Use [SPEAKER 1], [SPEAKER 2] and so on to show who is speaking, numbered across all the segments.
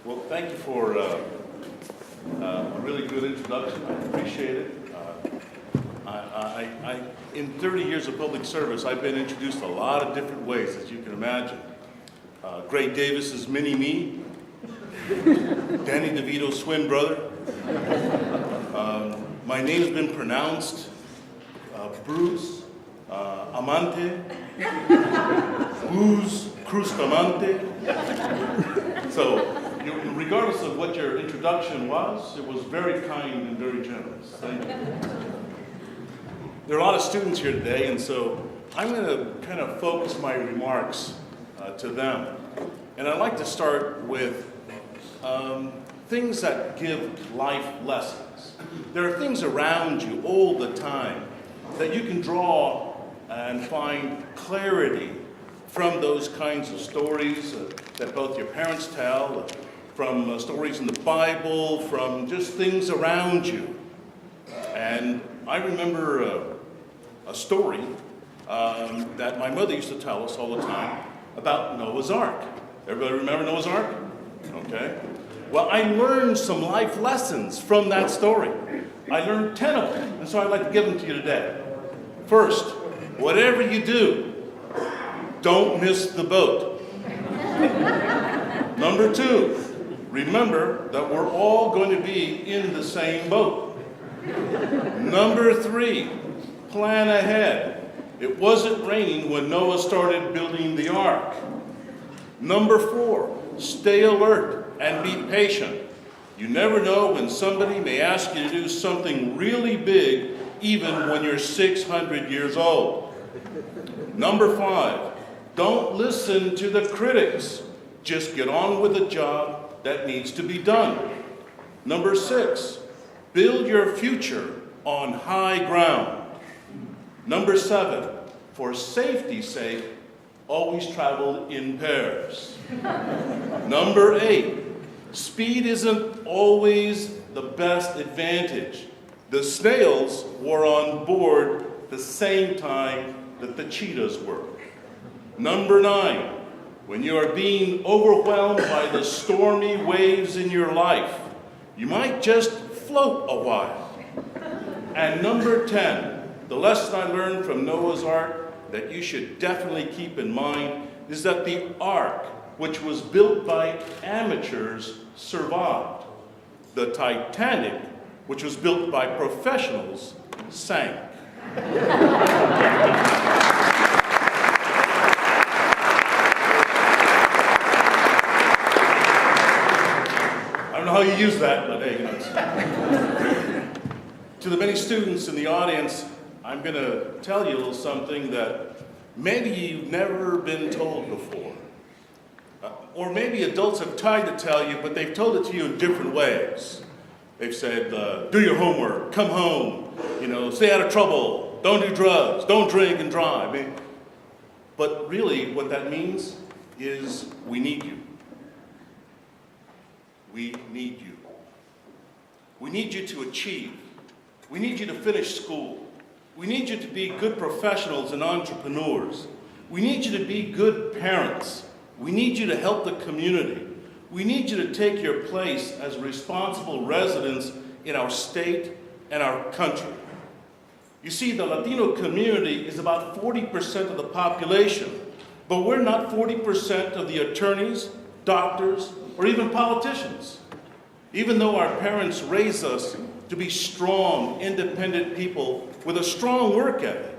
[SPEAKER 1] Well, thank you for a really good introduction. I appreciate it. In 30 years of public service, I've been introduced a lot of different ways, as you can imagine. Gray Davis's Mini-Me, Danny DeVito's twin brother. My name's been pronounced Bruce, Amante, Cruz Bustamante. So, regardless of what your introduction was, it was very kind and very generous. Thank you. There are a lot of students here today, and so I'm going to kind of focus my remarks to them. And I'd like to start with things that give life lessons. There are things around you all the time that you can draw and find clarity from those kinds of stories that both your parents tell, from stories in the Bible, from just things around you. And I remember a story that my mother used to tell us all the time about Noah's Ark. Everybody remember Noah's Ark? Okay. Well, I learned some life lessons from that story. I learned 10 of them, and so I'd like to give them to you today. First, whatever you do, don't miss the boat. Number 2, remember that we're all going to be in the same boat. Number 3, plan ahead. It wasn't raining when Noah started building the ark. Number 4, stay alert and be patient. You never know when somebody may ask you to do something really big, even when you're 600 years old. Number 5, don't listen to the critics. Just get on with the job that needs to be done. Number 6, build your future on high ground. Number 7, for safety's sake, always travel in pairs. Number 8, speed isn't always the best advantage. The snails were on board the same time that the cheetahs were. Number 9, when you are being overwhelmed by the stormy waves in your life, you might just float a while. And number 10, the lesson I learned from Noah's Ark that you should definitely keep in mind is that the ark, which was built by amateurs, survived. The Titanic, which was built by professionals, sank. I don't know how you use that, but hey, to the many students in the audience, I'm going to tell you a little something that maybe you've never been told before. Or maybe adults have tried to tell you, but they've told it to you in different ways. They've said, do your homework, come home, stay out of trouble, don't do drugs, don't drink and drive. But really what that means is we need you. We need you. We need you to achieve. We need you to finish school. We need you to be good professionals and entrepreneurs. We need you to be good parents. We need you to help the community. We need you to take your place as responsible residents in our state and our country. You see, the Latino community is about 40% of the population, but we're not 40% of the attorneys, doctors, or even politicians. Even though our parents raised us to be strong, independent people with a strong work ethic,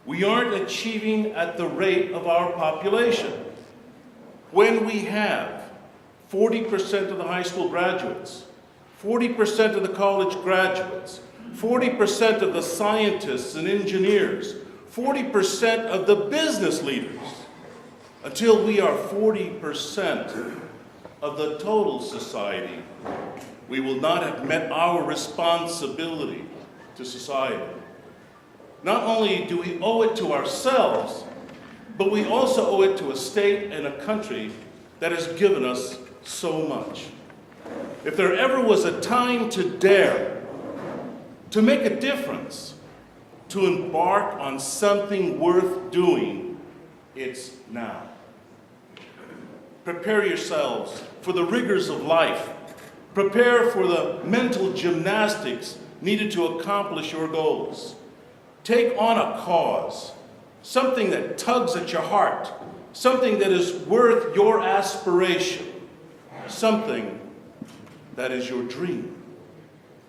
[SPEAKER 1] we aren't achieving at the rate of our population. When we have 40% of the high school graduates, 40% of the college graduates, 40% of the scientists and engineers, 40% of the business leaders, until we are 40% of the total society, we will not have met our responsibility to society. Not only do we owe it to ourselves, but we also owe it to a state and a country that has given us so much. If there ever was a time to dare, to make a difference, to embark on something worth doing, it's now. Prepare yourselves for the rigors of life. Prepare for the mental gymnastics needed to accomplish your goals. Take on a cause, something that tugs at your heart, something that is worth your aspiration, something that is your dream.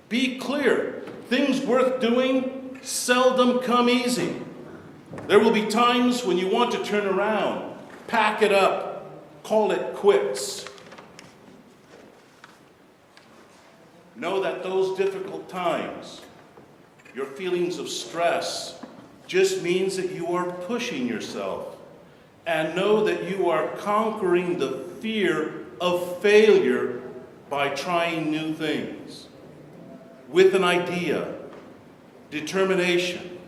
[SPEAKER 1] Be clear, things worth doing seldom come easy. There will be times when you want to turn around, pack it up, call it quits. Know that those difficult times, your feelings of stress, just means that you are pushing yourself. And know that you are conquering the fear of failure by trying new things. With an idea, determination,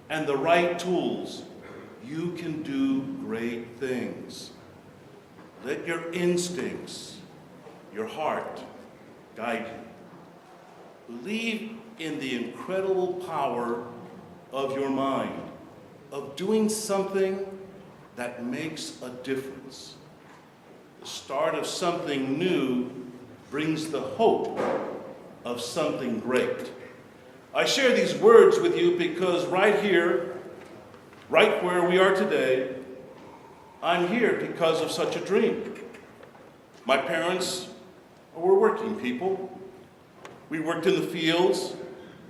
[SPEAKER 1] and the right tools, you can do great things. Let your instincts, your heart, guide you. Believe in the incredible power of your mind, of doing something that makes a difference. The start of something new brings the hope of something great. I share these words with you because right here, right where we are today, I'm here because of such a dream. My parents were working people. We worked in the fields.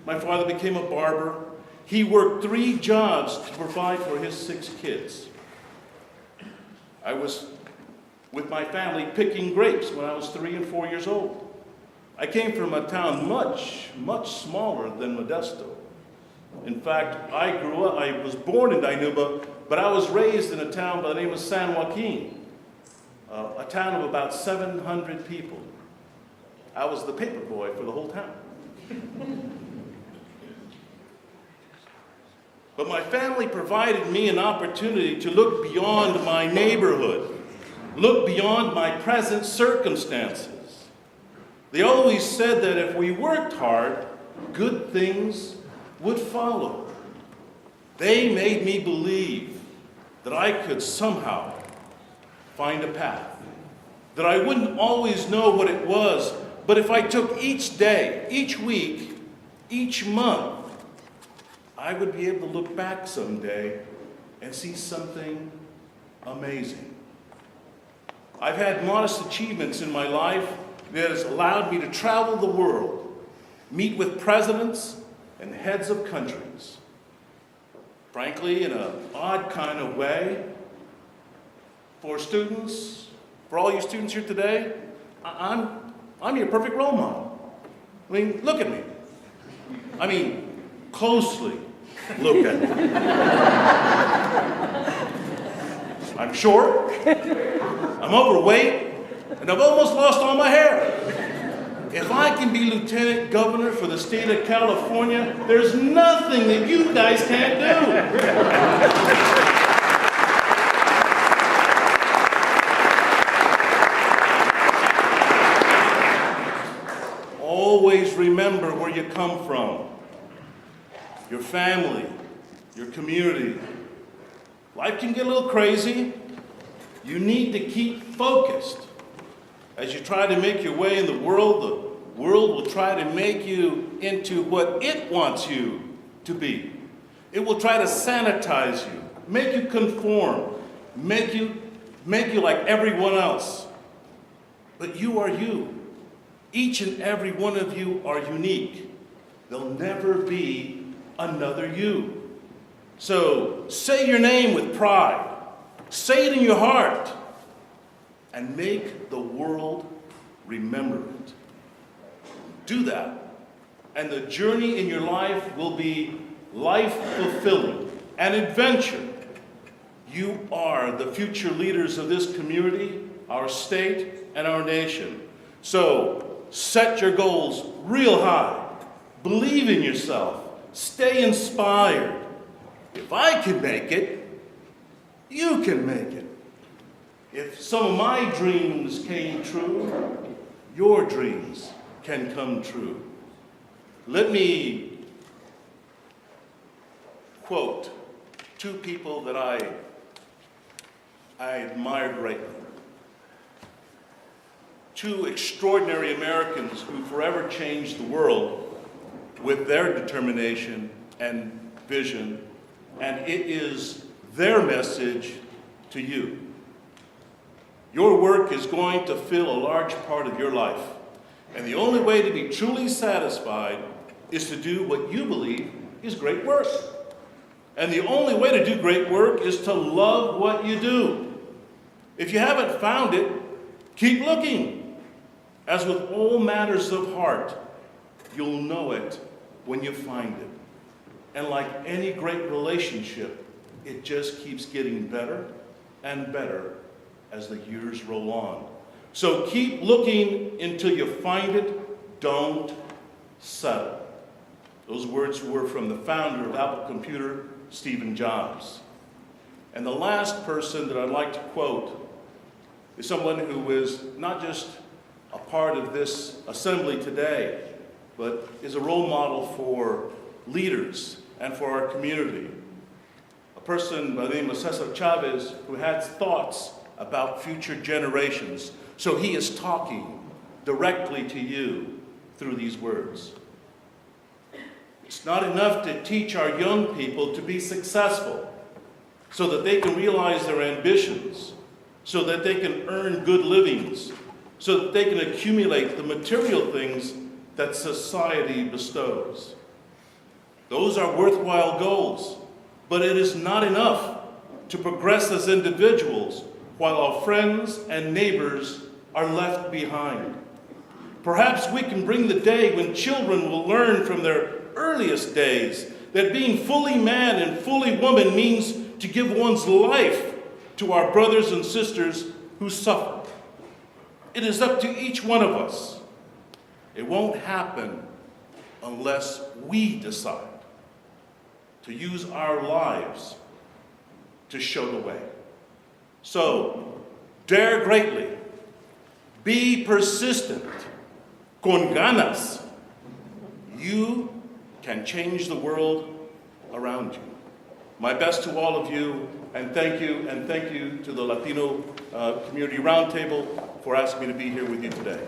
[SPEAKER 1] My father became a barber. He worked 3 jobs to provide for his 6 kids. I was with my family picking grapes when I was 3 and 4 years old. I came from a town much, much smaller than Modesto. In fact, I was born in Dinuba, but I was raised in a town by the name of San Joaquin, a town of about 700 people. I was the paper boy for the whole town. But my family provided me an opportunity to look beyond my neighborhood, look beyond my present circumstances. They always said that if we worked hard, good things would follow. They made me believe that I could somehow find a path, that I wouldn't always know what it was, but if I took each day, each week, each month, I would be able to look back someday and see something amazing. I've had modest achievements in my life that has allowed me to travel the world, meet with presidents and heads of countries. Frankly, in an odd kind of way, for students, for all you students here today, I'm your perfect role model. I mean, look at me. I mean, closely look at me. I'm short, I'm overweight, and I've almost lost all my hair. If I can be lieutenant governor for the state of California, there's nothing that you guys can't do. Always remember where you come from, your family, your community. Life can get a little crazy. You need to keep focused. As you try to make your way in the world will try to make you into what it wants you to be. It will try to sanitize you, make you conform, make you like everyone else. But you are you. Each and every one of you are unique. There'll never be another you. So say your name with pride. Say it in your heart. And make the world remember it. Do that. And the journey in your life will be life-fulfilling, an adventure. You are the future leaders of this community, our state, and our nation. So, set your goals real high. Believe in yourself. Stay inspired. If I can make it, you can make it. If some of my dreams came true, your dreams can come true. Let me quote 2 people that I admire greatly. two extraordinary Americans who forever changed the world with their determination and vision, and it is their message to you. Your work is going to fill a large part of your life, and the only way to be truly satisfied is to do what you believe is great work. And the only way to do great work is to love what you do. If you haven't found it, keep looking. As with all matters of heart, you'll know it when you find it. And like any great relationship, it just keeps getting better and better as the years roll on. So keep looking until you find it. Don't settle. Those words were from the founder of Apple Computer, Steve Jobs. And the last person that I'd like to quote is someone who is not just a part of this assembly today, but is a role model for leaders and for our community. A person by the name of César Chávez who had thoughts about future generations. So he is talking directly to you through these words. It's not enough to teach our young people to be successful so that they can realize their ambitions, so that they can earn good livings, so that they can accumulate the material things that society bestows. Those are worthwhile goals, but it is not enough to progress as individuals while our friends and neighbors are left behind. Perhaps we can bring the day when children will learn from their earliest days that being fully man and fully woman means to give one's life to our brothers and sisters who suffer. It is up to each one of us. It won't happen unless we decide to use our lives to show the way. So, dare greatly, be persistent, con ganas. You can change the world around you. My best to all of you, and thank you to the Latino Community Roundtable for asking me to be here with you today.